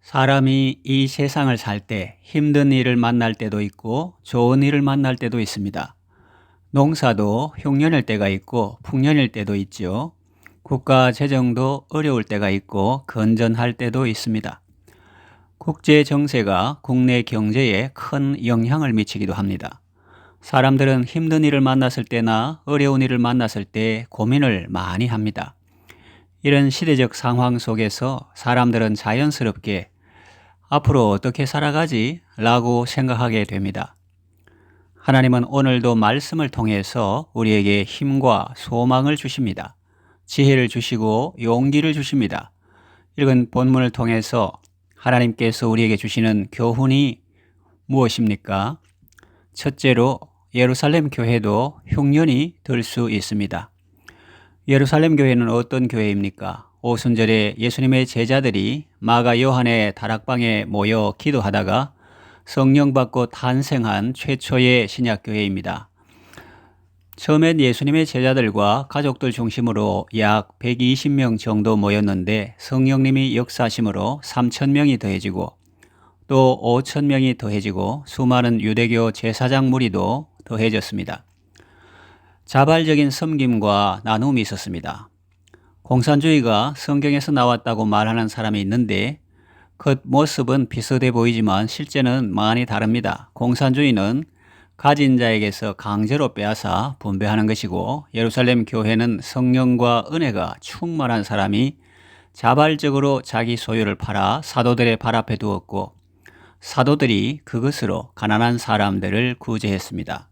사람이 이 세상을 살 때 힘든 일을 만날 때도 있고 좋은 일을 만날 때도 있습니다. 농사도 흉년일 때가 있고 풍년일 때도 있죠. 국가 재정도 어려울 때가 있고 건전할 때도 있습니다. 국제 정세가 국내 경제에 큰 영향을 미치기도 합니다. 사람들은 힘든 일을 만났을 때나 어려운 일을 만났을 때 고민을 많이 합니다. 이런 시대적 상황 속에서 사람들은 자연스럽게 앞으로 어떻게 살아가지? 라고 생각하게 됩니다. 하나님은 오늘도 말씀을 통해서 우리에게 힘과 소망을 주십니다. 지혜를 주시고 용기를 주십니다. 읽은 본문을 통해서 하나님께서 우리에게 주시는 교훈이 무엇입니까? 첫째로 예루살렘 교회도 흉년이 들 수 있습니다. 예루살렘 교회는 어떤 교회입니까? 오순절에 예수님의 제자들이 마가 요한의 다락방에 모여 기도하다가 성령 받고 탄생한 최초의 신약교회입니다. 처음엔 예수님의 제자들과 가족들 중심으로 약 120명 정도 모였는데 성령님이 역사하심으로 3,000명이 더해지고 또 5,000명이 더해지고 수많은 유대교 제사장 무리도 더해졌습니다. 자발적인 섬김과 나눔이 있었습니다. 공산주의가 성경에서 나왔다고 말하는 사람이 있는데 겉모습은 비슷해 보이지만 실제는 많이 다릅니다. 공산주의는 가진 자에게서 강제로 빼앗아 분배하는 것이고 예루살렘 교회는 성령과 은혜가 충만한 사람이 자발적으로 자기 소유를 팔아 사도들의 발 앞에 두었고 사도들이 그것으로 가난한 사람들을 구제했습니다.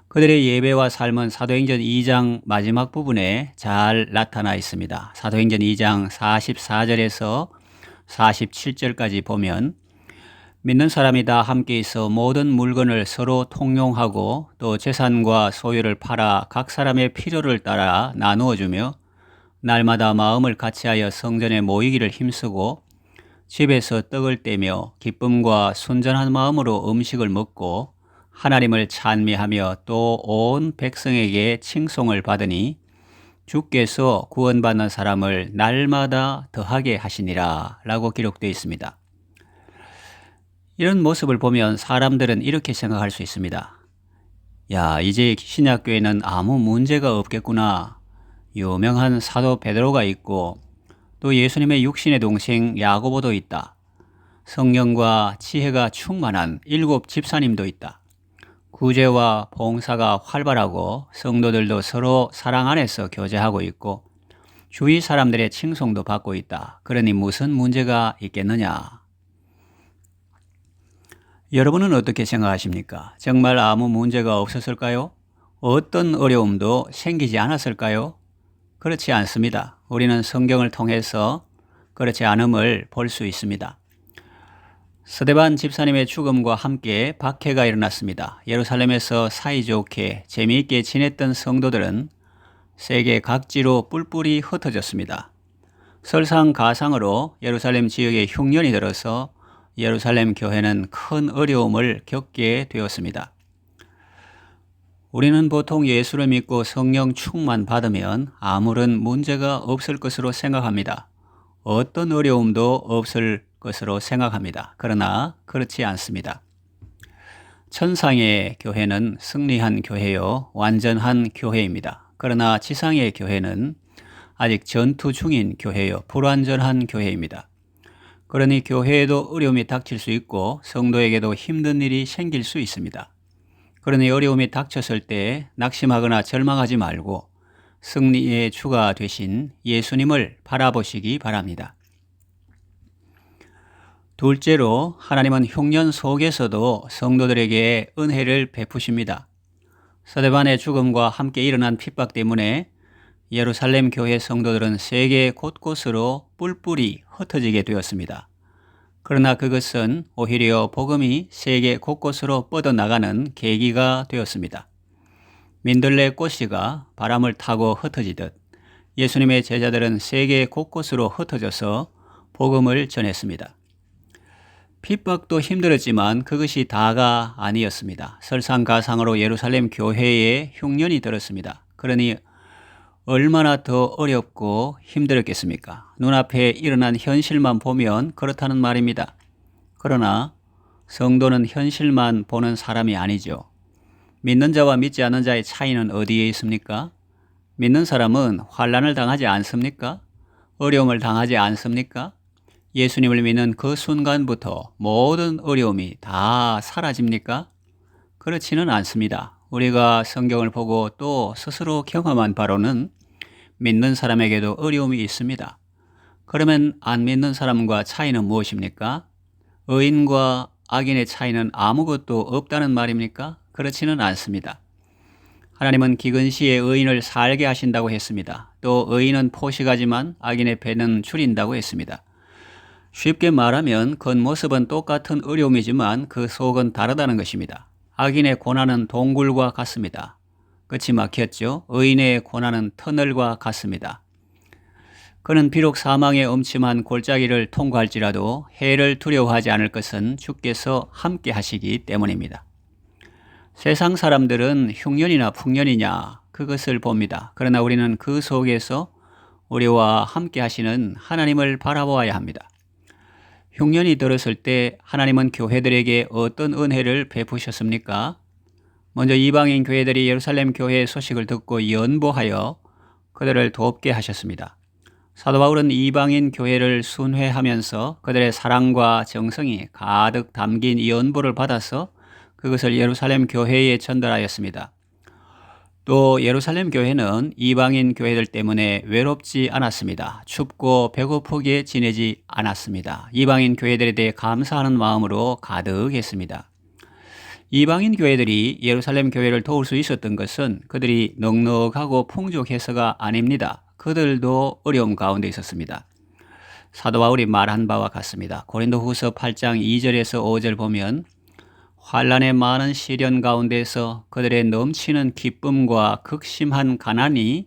그들의 예배와 삶은 사도행전 2장 마지막 부분에 잘 나타나 있습니다. 사도행전 2장 44절에서 47절까지 보면 믿는 사람이 다 함께 있어 모든 물건을 서로 통용하고 또 재산과 소유를 팔아 각 사람의 필요를 따라 나누어 주며 날마다 마음을 같이하여 성전에 모이기를 힘쓰고 집에서 떡을 떼며 기쁨과 순전한 마음으로 음식을 먹고 하나님을 찬미하며 또 온 백성에게 칭송을 받으니 주께서 구원받는 사람을 날마다 더하게 하시니라 라고 기록되어 있습니다. 이런 모습을 보면 사람들은 이렇게 생각할 수 있습니다. 야, 이제 신약교회는 아무 문제가 없겠구나. 유명한 사도 베드로가 있고 또 예수님의 육신의 동생 야고보도 있다. 성령과 지혜가 충만한 7 집사님도 있다. 구제와 봉사가 활발하고 성도들도 서로 사랑 안에서 교제하고 있고 주위 사람들의 칭송도 받고 있다. 그러니 무슨 문제가 있겠느냐? 여러분은 어떻게 생각하십니까? 정말 아무 문제가 없었을까요? 어떤 어려움도 생기지 않았을까요? 그렇지 않습니다. 우리는 성경을 통해서 그렇지 않음을 볼 수 있습니다. 스데반 집사님의 죽음과 함께 박해가 일어났습니다. 예루살렘에서 사이좋게 재미있게 지냈던 성도들은 세계 각지로 뿔뿔이 흩어졌습니다. 설상가상으로 예루살렘 지역에 흉년이 들어서 예루살렘 교회는 큰 어려움을 겪게 되었습니다. 우리는 보통 예수를 믿고 성령 충만 받으면 아무런 문제가 없을 것으로 생각합니다. 어떤 어려움도 없을 것으로 생각합니다. 그러나 그렇지 않습니다. 천상의 교회는 승리한 교회요, 완전한 교회입니다. 그러나 지상의 교회는 아직 전투 중인 교회요, 불완전한 교회입니다. 그러니 교회에도 어려움이 닥칠 수 있고 성도에게도 힘든 일이 생길 수 있습니다. 그러니 어려움이 닥쳤을 때 낙심하거나 절망하지 말고 승리의 주가 되신 예수님을 바라보시기 바랍니다. 둘째로 하나님은 흉년 속에서도 성도들에게 은혜를 베푸십니다. 스데반의 죽음과 함께 일어난 핍박 때문에 예루살렘 교회 성도들은 세계 곳곳으로 뿔뿔이 흩어지게 되었습니다. 그러나 그것은 오히려 복음이 세계 곳곳으로 뻗어나가는 계기가 되었습니다. 민들레 꽃씨가 바람을 타고 흩어지듯 예수님의 제자들은 세계 곳곳으로 흩어져서 복음을 전했습니다. 핍박도 힘들었지만 그것이 다가 아니었습니다. 설상가상으로 예루살렘 교회에 흉년이 들었습니다. 그러니 얼마나 더 어렵고 힘들었겠습니까? 눈앞에 일어난 현실만 보면 그렇다는 말입니다. 그러나 성도는 현실만 보는 사람이 아니죠. 믿는 자와 믿지 않는 자의 차이는 어디에 있습니까? 믿는 사람은 환난을 당하지 않습니까? 어려움을 당하지 않습니까? 예수님을 믿는 그 순간부터 모든 어려움이 다 사라집니까? 그렇지는 않습니다. 우리가 성경을 보고 또 스스로 경험한 바로는 믿는 사람에게도 어려움이 있습니다. 그러면 안 믿는 사람과 차이는 무엇입니까? 의인과 악인의 차이는 아무것도 없다는 말입니까? 그렇지는 않습니다. 하나님은 기근시에 의인을 살게 하신다고 했습니다. 또 의인은 포식하지만 악인의 배는 줄인다고 했습니다. 쉽게 말하면 겉모습은 똑같은 어려움이지만 그 속은 다르다는 것입니다. 악인의 고난은 동굴과 같습니다. 끝이 막혔죠. 의인의 고난은 터널과 같습니다. 그는 비록 사망의 엄침한 골짜기를 통과할지라도 해를 두려워하지 않을 것은 주께서 함께 하시기 때문입니다. 세상 사람들은 흉년이나 풍년이냐 그것을 봅니다. 그러나 우리는 그 속에서 우리와 함께 하시는 하나님을 바라보아야 합니다. 흉년이 들었을 때 하나님은 교회들에게 어떤 은혜를 베푸셨습니까? 먼저 이방인 교회들이 예루살렘 교회의 소식을 듣고 연보하여 그들을 돕게 하셨습니다. 사도 바울은 이방인 교회를 순회하면서 그들의 사랑과 정성이 가득 담긴 연보를 받아서 그것을 예루살렘 교회에 전달하였습니다. 또 예루살렘 교회는 이방인 교회들 때문에 외롭지 않았습니다. 춥고 배고프게 지내지 않았습니다. 이방인 교회들에 대해 감사하는 마음으로 가득했습니다. 이방인 교회들이 예루살렘 교회를 도울 수 있었던 것은 그들이 넉넉하고 풍족해서가 아닙니다. 그들도 어려움 가운데 있었습니다. 사도 바울이 말한 바와 같습니다. 고린도후서 8장 2절에서 5절 보면 환난의 많은 시련 가운데서 그들의 넘치는 기쁨과 극심한 가난이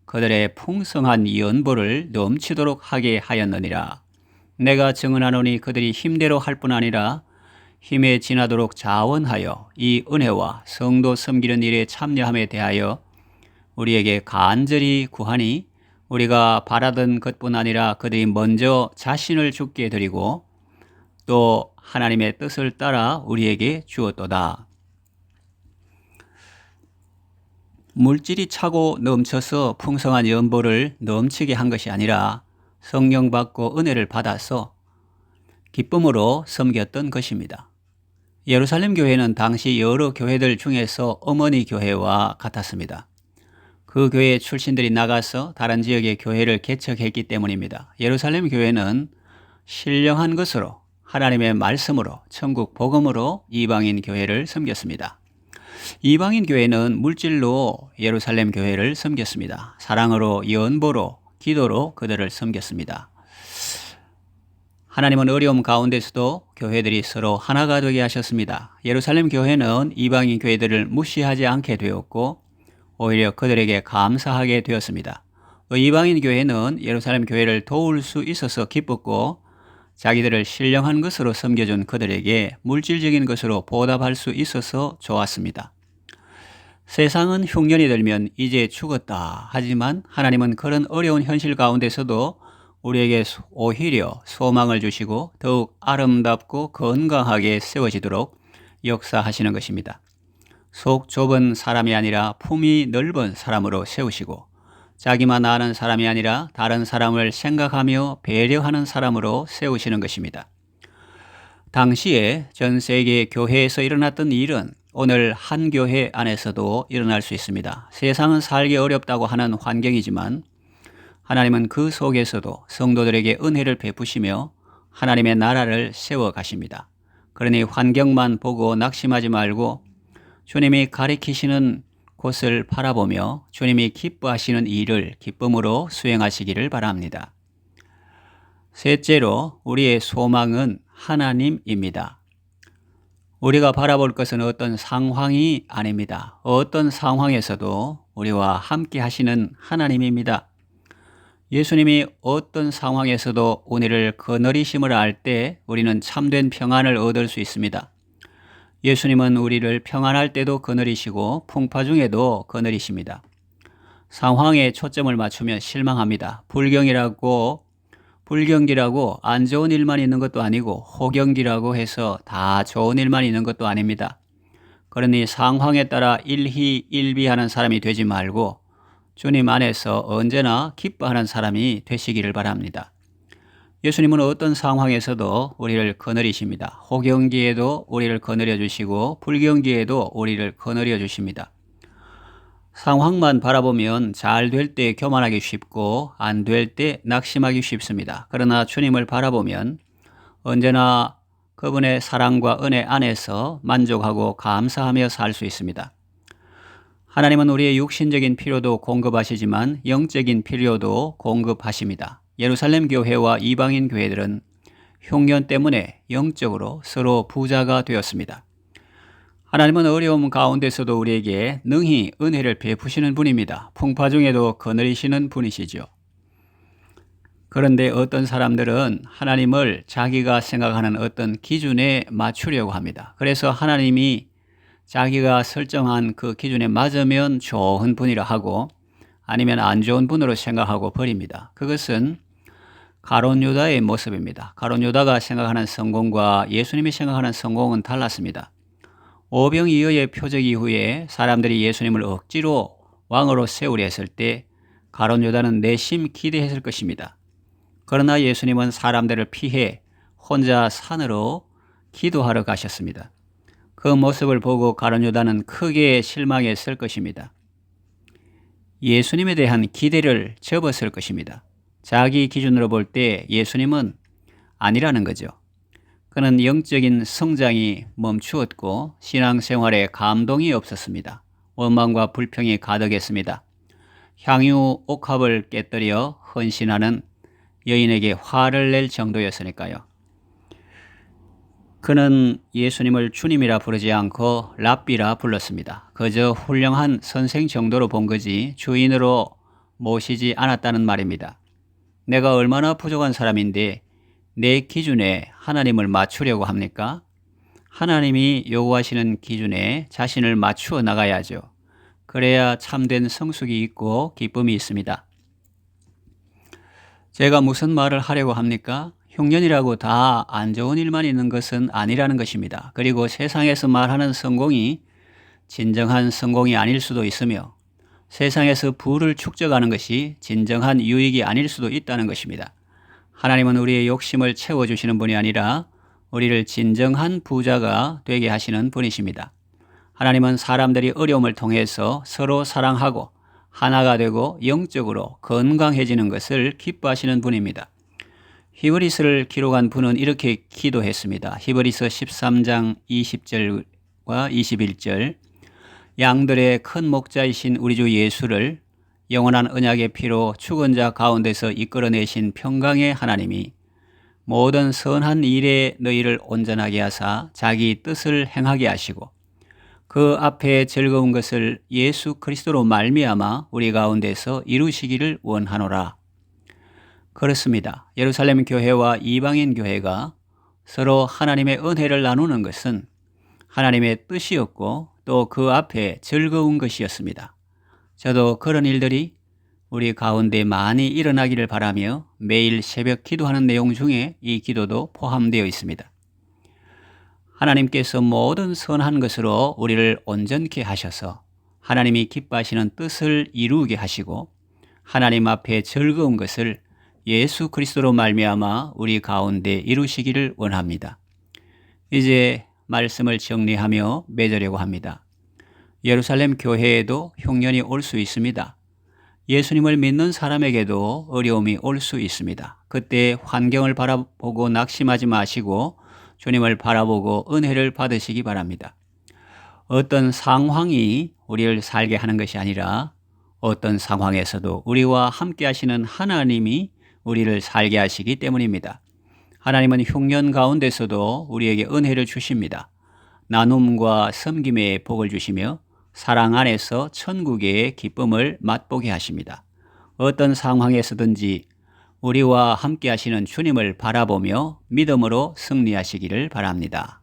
그들의 풍성한 연보를 넘치도록 하게 하였느니라. 내가 증언하노니 그들이 힘대로 할 뿐 아니라 힘에 지나도록 자원하여 이 은혜와 성도 섬기는 일에 참여함에 대하여 우리에게 간절히 구하니 우리가 바라던 것뿐 아니라 그들이 먼저 자신을 주께 드리고 또 하나님의 뜻을 따라 우리에게 주었도다. 물질이 차고 넘쳐서 풍성한 연보를 넘치게 한 것이 아니라 성령 받고 은혜를 받아서 기쁨으로 섬겼던 것입니다. 예루살렘 교회는 당시 여러 교회들 중에서 어머니 교회와 같았습니다. 그 교회 출신들이 나가서 다른 지역의 교회를 개척했기 때문입니다. 예루살렘 교회는 신령한 것으로 하나님의 말씀으로 천국 복음으로 이방인 교회를 섬겼습니다. 이방인 교회는 물질로 예루살렘 교회를 섬겼습니다. 사랑으로 연보로 기도로 그들을 섬겼습니다. 하나님은 어려움 가운데서도 교회들이 서로 하나가 되게 하셨습니다. 예루살렘 교회는 이방인 교회들을 무시하지 않게 되었고 오히려 그들에게 감사하게 되었습니다. 이방인 교회는 예루살렘 교회를 도울 수 있어서 기뻤고 자기들을 신령한 것으로 섬겨준 그들에게 물질적인 것으로 보답할 수 있어서 좋았습니다. 세상은 흉년이 들면 이제 죽었다 하지만 하나님은 그런 어려운 현실 가운데서도 우리에게 오히려 소망을 주시고 더욱 아름답고 건강하게 세워지도록 역사하시는 것입니다. 속 좁은 사람이 아니라 품이 넓은 사람으로 세우시고 자기만 아는 사람이 아니라 다른 사람을 생각하며 배려하는 사람으로 세우시는 것입니다. 당시에 전 세계 교회에서 일어났던 일은 오늘 한 교회 안에서도 일어날 수 있습니다. 세상은 살기 어렵다고 하는 환경이지만 하나님은 그 속에서도 성도들에게 은혜를 베푸시며 하나님의 나라를 세워 가십니다. 그러니 환경만 보고 낙심하지 말고 주님이 가리키시는 곳을 바라보며 주님이 기뻐하시는 일을 기쁨으로 수행하시기를 바랍니다. 셋째로 우리의 소망은 하나님입니다. 우리가 바라볼 것은 어떤 상황이 아닙니다. 어떤 상황에서도 우리와 함께 하시는 하나님입니다. 예수님이 어떤 상황에서도 우리를 거느리심을 알 때 우리는 참된 평안을 얻을 수 있습니다. 예수님은 우리를 평안할 때도 거느리시고 풍파 중에도 거느리십니다. 상황에 초점을 맞추면 실망합니다. 불경기라고 안 좋은 일만 있는 것도 아니고 호경기라고 해서 다 좋은 일만 있는 것도 아닙니다. 그러니 상황에 따라 일희일비하는 사람이 되지 말고 주님 안에서 언제나 기뻐하는 사람이 되시기를 바랍니다. 예수님은 어떤 상황에서도 우리를 거느리십니다. 호경기에도 우리를 거느려 주시고 불경기에도 우리를 거느려 주십니다. 상황만 바라보면 잘 될 때 교만하기 쉽고 안 될 때 낙심하기 쉽습니다. 그러나 주님을 바라보면 언제나 그분의 사랑과 은혜 안에서 만족하고 감사하며 살 수 있습니다. 하나님은 우리의 육신적인 필요도 공급하시지만 영적인 필요도 공급하십니다. 예루살렘 교회와 이방인 교회들은 흉년 때문에 영적으로 서로 부자가 되었습니다. 하나님은 어려움 가운데서도 우리에게 능히 은혜를 베푸시는 분입니다. 풍파 중에도 거느리시는 분이시죠. 그런데 어떤 사람들은 하나님을 자기가 생각하는 어떤 기준에 맞추려고 합니다. 그래서 하나님이 자기가 설정한 그 기준에 맞으면 좋은 분이라 하고 아니면 안 좋은 분으로 생각하고 버립니다. 그것은 가룟 유다의 모습입니다. 가룟 유다가 생각하는 성공과 예수님이 생각하는 성공은 달랐습니다. 오병이어의 표적 이후에 사람들이 예수님을 억지로 왕으로 세우려 했을 때 가룟 유다는 내심 기대했을 것입니다. 그러나 예수님은 사람들을 피해 혼자 산으로 기도하러 가셨습니다. 그 모습을 보고 가룟 유다는 크게 실망했을 것입니다. 예수님에 대한 기대를 접었을 것입니다. 자기 기준으로 볼 때 예수님은 아니라는 거죠. 그는 영적인 성장이 멈추었고 신앙생활에 감동이 없었습니다. 원망과 불평이 가득했습니다. 향유 옥합을 깨뜨려 헌신하는 여인에게 화를 낼 정도였으니까요. 그는 예수님을 주님이라 부르지 않고 랍비라 불렀습니다. 그저 훌륭한 선생 정도로 본 거지 주인으로 모시지 않았다는 말입니다. 내가 얼마나 부족한 사람인데 내 기준에 하나님을 맞추려고 합니까? 하나님이 요구하시는 기준에 자신을 맞추어 나가야죠. 그래야 참된 성숙이 있고 기쁨이 있습니다. 제가 무슨 말을 하려고 합니까? 흉년이라고 다 안 좋은 일만 있는 것은 아니라는 것입니다. 그리고 세상에서 말하는 성공이 진정한 성공이 아닐 수도 있으며 세상에서 부를 축적하는 것이 진정한 유익이 아닐 수도 있다는 것입니다. 하나님은 우리의 욕심을 채워주시는 분이 아니라 우리를 진정한 부자가 되게 하시는 분이십니다. 하나님은 사람들이 어려움을 통해서 서로 사랑하고 하나가 되고 영적으로 건강해지는 것을 기뻐하시는 분입니다. 히브리서를 기록한 분은 이렇게 기도했습니다. 히브리서 13장 20절과 21절 양들의 큰 목자이신 우리 주 예수를 영원한 언약의 피로 죽은 자 가운데서 이끌어내신 평강의 하나님이 모든 선한 일에 너희를 온전하게 하사 자기 뜻을 행하게 하시고 그 앞에 즐거운 것을 예수 그리스도로 말미암아 우리 가운데서 이루시기를 원하노라. 그렇습니다. 예루살렘 교회와 이방인 교회가 서로 하나님의 은혜를 나누는 것은 하나님의 뜻이었고 또 그 앞에 즐거운 것이었습니다. 저도 그런 일들이 우리 가운데 많이 일어나기를 바라며 매일 새벽 기도하는 내용 중에 이 기도도 포함되어 있습니다. 하나님께서 모든 선한 것으로 우리를 온전케 하셔서 하나님이 기뻐하시는 뜻을 이루게 하시고 하나님 앞에 즐거운 것을 예수 그리스도로 말미암아 우리 가운데 이루시기를 원합니다. 이제 말씀을 정리하며 맺으려고 합니다. 예루살렘 교회에도 흉년이 올 수 있습니다. 예수님을 믿는 사람에게도 어려움이 올 수 있습니다. 그때 환경을 바라보고 낙심하지 마시고 주님을 바라보고 은혜를 받으시기 바랍니다. 어떤 상황이 우리를 살게 하는 것이 아니라 어떤 상황에서도 우리와 함께 하시는 하나님이 우리를 살게 하시기 때문입니다. 하나님은 흉년 가운데서도 우리에게 은혜를 주십니다. 나눔과 섬김의 복을 주시며 사랑 안에서 천국의 기쁨을 맛보게 하십니다. 어떤 상황에서든지 우리와 함께 하시는 주님을 바라보며 믿음으로 승리하시기를 바랍니다.